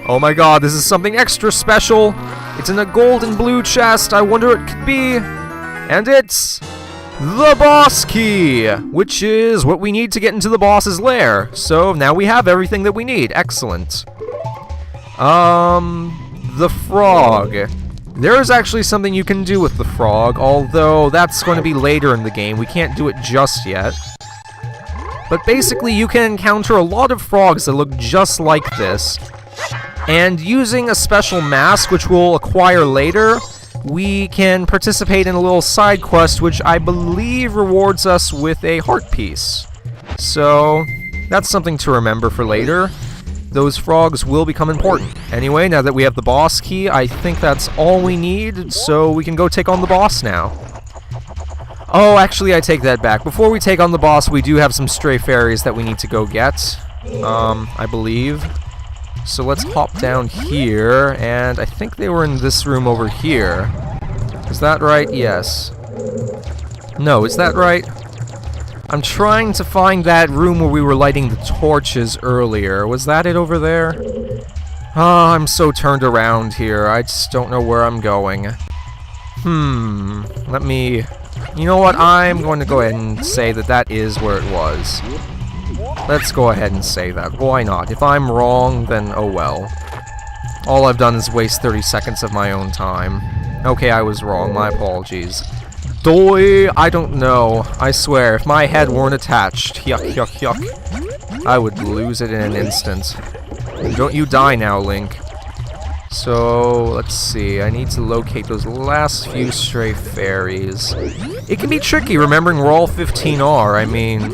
Oh my god, this is something extra special. It's in a gold and blue chest. I wonder what it could be. And it's the boss key, which is what we need to get into the boss's lair. So now we have everything that we need. Excellent. The frog. There is actually something you can do with the frog, although that's going to be later in the game. We can't do it just yet. But basically, you can encounter a lot of frogs that look just like this. And using a special mask, which we'll acquire later, we can participate in a little side quest, which I believe rewards us with a heart piece. So, that's something to remember for later. Those frogs will become important. Anyway, now that we have the boss key, I think that's all we need, so we can go take on the boss now. Oh, actually, I take that back. Before we take on the boss, we do have some stray fairies that we need to go get, I believe. So let's hop down here, and I think they were in this room over here. Is that right? Yes. No, is that right? I'm trying to find that room where we were lighting the torches earlier. Was that it over there? Oh, I'm so turned around here. I just don't know where I'm going. Let me... You know what? I'm going to go ahead and say that that is where it was. Let's go ahead and say that. Why not? If I'm wrong, then oh well. All I've done is waste 30 seconds of my own time. Okay, I was wrong. My apologies. Doi, I don't know. I swear, if my head weren't attached, yuck, yuck, yuck, I would lose it in an instant. Don't you die now, Link. So, let's see. I need to locate those last few stray fairies. It can be tricky remembering where all 15 are, I mean...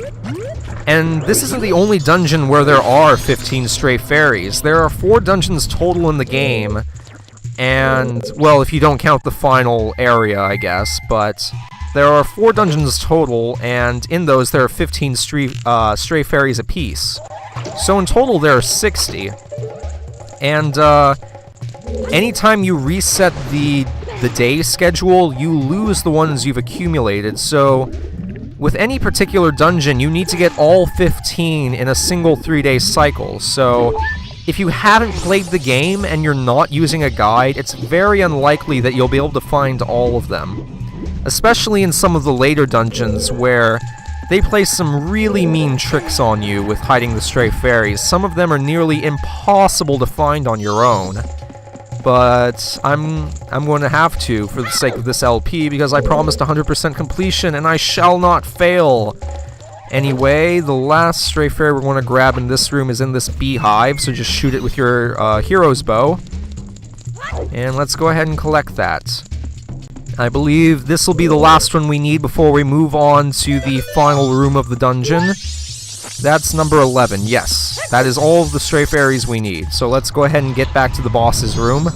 And this isn't the only dungeon where there are 15 stray fairies. There are 4 dungeons total in the game. And, well, if you don't count the final area, I guess, but there are 4 dungeons total, and in those there are 15 stray fairies apiece. So in total there are 60. And, anytime you reset the day schedule, you lose the ones you've accumulated, so with any particular dungeon, you need to get all 15 in a single 3-day cycle, so... If you haven't played the game and you're not using a guide, it's very unlikely that you'll be able to find all of them. Especially in some of the later dungeons where they play some really mean tricks on you with hiding the stray fairies. Some of them are nearly impossible to find on your own. But I'm going to have to for the sake of this LP because I promised 100% completion and I shall not fail. Anyway, the last stray fairy we're going to grab in this room is in this beehive, so just shoot it with your hero's bow. And let's go ahead and collect that. I believe this will be the last one we need before we move on to the final room of the dungeon. That's number 11, yes. That is all of the stray fairies we need. So let's go ahead and get back to the boss's room.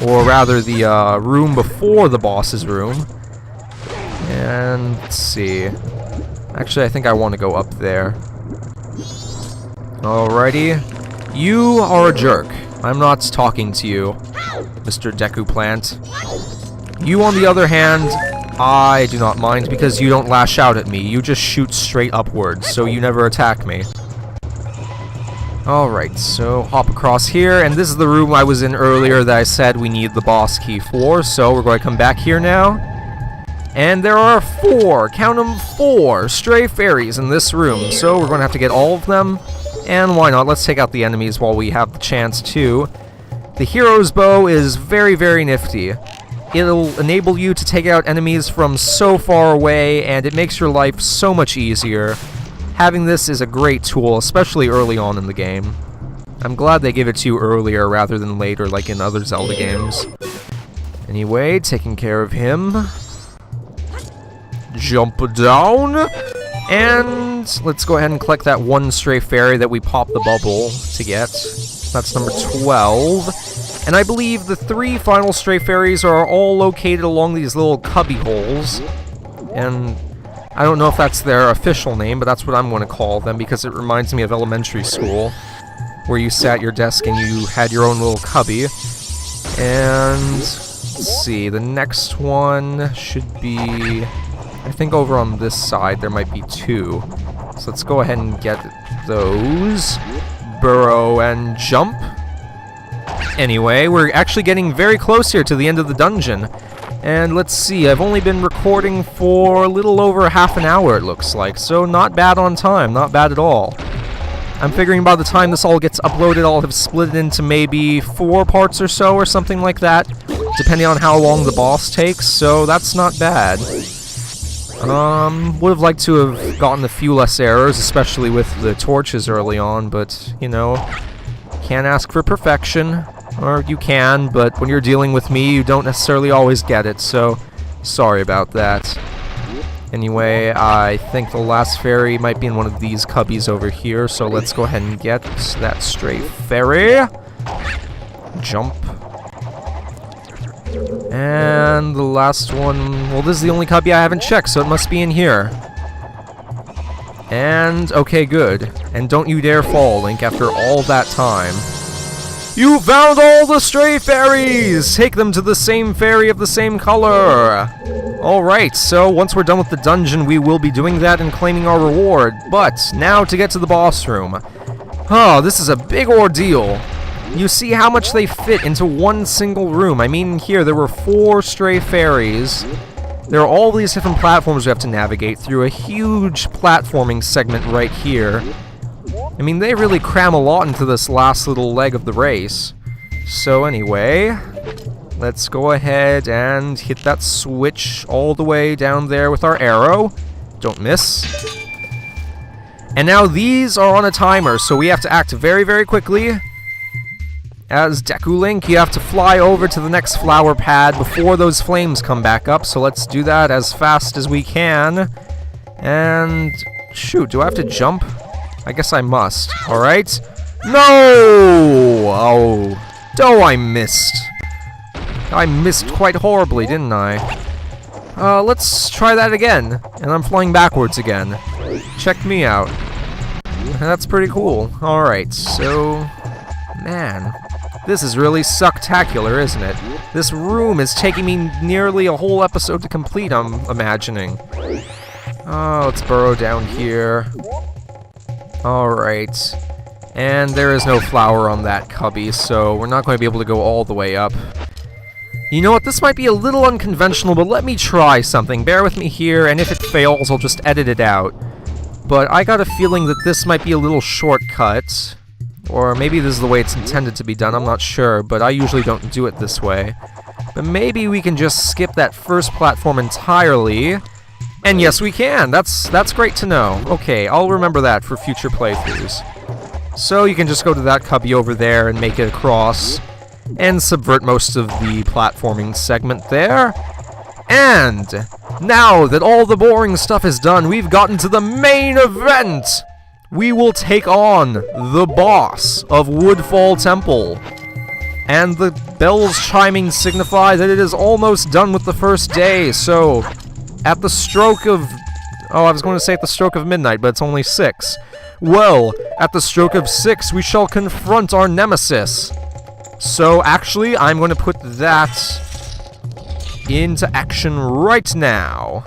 Or rather, the room before the boss's room. And let's see... Actually, I think I want to go up there. Alrighty. You are a jerk. I'm not talking to you, Mr. Deku Plant. You, on the other hand, I do not mind because you don't lash out at me. You just shoot straight upwards, so you never attack me. Alright, so hop across here, and this is the room I was in earlier that I said we need the boss key for, so we're going to come back here now. And there are 4, count them, 4 stray fairies in this room, so we're going to have to get all of them. And why not, let's take out the enemies while we have the chance to. The hero's bow is very, very nifty. It'll enable you to take out enemies from so far away, and it makes your life so much easier. Having this is a great tool, especially early on in the game. I'm glad they give it to you earlier rather than later, like in other Zelda games. Anyway, taking care of him. Jump down, and let's go ahead and collect that 1 stray fairy that we popped the bubble to get. That's number 12. And I believe the 3 final stray fairies are all located along these little cubby holes. And I don't know if that's their official name, but that's what I'm going to call them because it reminds me of elementary school, where you sat at your desk and you had your own little cubby. And let's see, the next one should be... I think over on this side there might be 2. So let's go ahead and get those. Burrow and jump. Anyway, we're actually getting very close here to the end of the dungeon. And let's see, I've only been recording for a little over half an hour, it looks like. So not bad on time, not bad at all. I'm figuring by the time this all gets uploaded, I'll have split it into maybe 4 parts or so, or something like that, depending on how long the boss takes, so that's not bad. Would have liked to have gotten a few less errors, especially with the torches early on, but, you know, can't ask for perfection. Or you can, but when you're dealing with me, you don't necessarily always get it, so sorry about that. Anyway, I think the last fairy might be in one of these cubbies over here, so let's go ahead and get that stray fairy. Jump. And the last one, well, this is the only cubby I haven't checked, so it must be in here. And, okay, good. And don't you dare fall, Link, after all that time. You found all the stray fairies! Take them to the same fairy of the same color! Alright, so once we're done with the dungeon, we will be doing that and claiming our reward. But, now to get to the boss room. Oh, this is a big ordeal. You see how much they fit into one single room. I mean, here, there were 4 stray fairies. There are all these different platforms we have to navigate through, a huge platforming segment right here. I mean, they really cram a lot into this last little leg of the race. So anyway, let's go ahead and hit that switch all the way down there with our arrow. Don't miss. And now these are on a timer, so we have to act very, very quickly. As Deku Link, you have to fly over to the next flower pad before those flames come back up, so let's do that as fast as we can. And shoot, do I have to jump? I guess I must. Alright. No! Oh, I missed. I missed quite horribly, didn't I? Let's try that again. And I'm flying backwards again. Check me out. That's pretty cool. Alright, so... Man, this is really sucktacular, isn't it? This room is taking me nearly a whole episode to complete, I'm imagining. Oh, let's burrow down here. Alright. And there is no flower on that cubby, so we're not going to be able to go all the way up. You know what, this might be a little unconventional, but let me try something. Bear with me here, and if it fails, I'll just edit it out. But I got a feeling that this might be a little shortcut. Or maybe this is the way it's intended to be done, I'm not sure, but I usually don't do it this way. But maybe we can just skip that first platform entirely. And yes, we can! That's great to know. Okay, I'll remember that for future playthroughs. So you can just go to that cubby over there and make it across, and subvert most of the platforming segment there. And now that all the boring stuff is done, we've gotten to the main event! We will take on the boss of Woodfall Temple. And the bells chiming signify that it is almost done with the first day, so... At the stroke of... Oh, I was going to say at the stroke of midnight, but it's only 6. Well, at the stroke of 6, we shall confront our nemesis. So, actually, I'm going to put that into action right now.